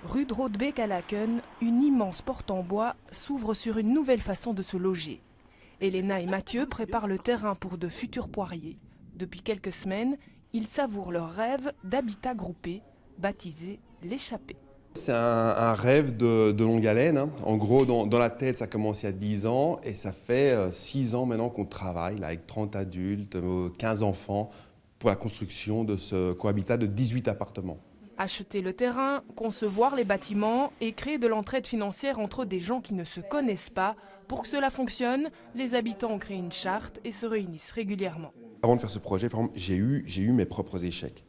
Rue de Rodebeek à Laken, une immense porte en bois s'ouvre sur une nouvelle façon de se loger. Elena et Mathieu préparent le terrain pour de futurs poiriers. Depuis quelques semaines, ils savourent leur rêve d'habitat groupé, baptisé l'échappée. C'est un rêve de longue haleine, hein. En gros, dans la tête, ça a commencé il y a 10 ans et ça fait 6 ans maintenant qu'on travaille là, avec 30 adultes, 15 enfants pour la construction de ce cohabitat de 18 appartements. Acheter le terrain, concevoir les bâtiments et créer de l'entraide financière entre des gens qui ne se connaissent pas. Pour que cela fonctionne, les habitants ont créé une charte et se réunissent régulièrement. Avant de faire ce projet, par exemple, j'ai eu mes propres échecs.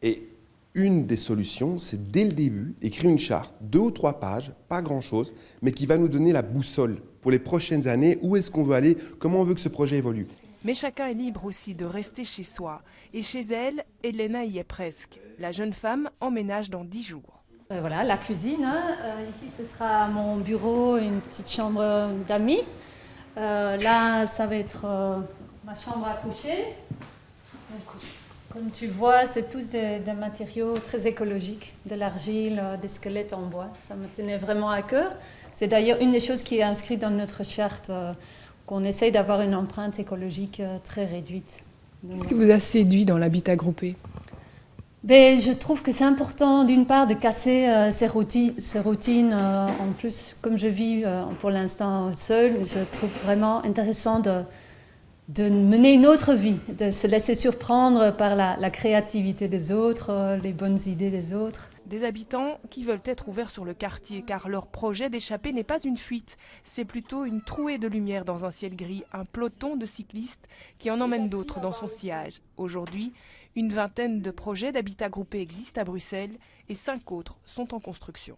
Et une des solutions, c'est dès le début, écrire une charte, 2 ou 3 pages, pas grand-chose, mais qui va nous donner la boussole pour les prochaines années, où est-ce qu'on veut aller, comment on veut que ce projet évolue. Mais chacun est libre aussi de rester chez soi. Et chez elle, Elena y est presque. La jeune femme emménage dans 10 jours. Voilà, la cuisine. Ici, ce sera mon bureau et une petite chambre d'amis. Là, ça va être ma chambre à coucher. Donc, comme tu vois, c'est tous des matériaux très écologiques, de l'argile, des squelettes en bois. Ça me tenait vraiment à cœur. C'est d'ailleurs une des choses qui est inscrite dans notre charte, qu'on essaye d'avoir une empreinte écologique très réduite. Qu'est-ce qui vous a séduit dans l'habitat groupé ? Ben, je trouve que c'est important, d'une part, de casser ces routines. En plus, comme je vis pour l'instant seule, je trouve vraiment intéressant de mener une autre vie, de se laisser surprendre par la créativité des autres, les bonnes idées des autres. Des habitants qui veulent être ouverts sur le quartier car leur projet d'échappée n'est pas une fuite. C'est plutôt une trouée de lumière dans un ciel gris, un peloton de cyclistes qui en emmène d'autres dans son sillage. Aujourd'hui, une vingtaine de projets d'habitat groupé existent à Bruxelles et 5 autres sont en construction.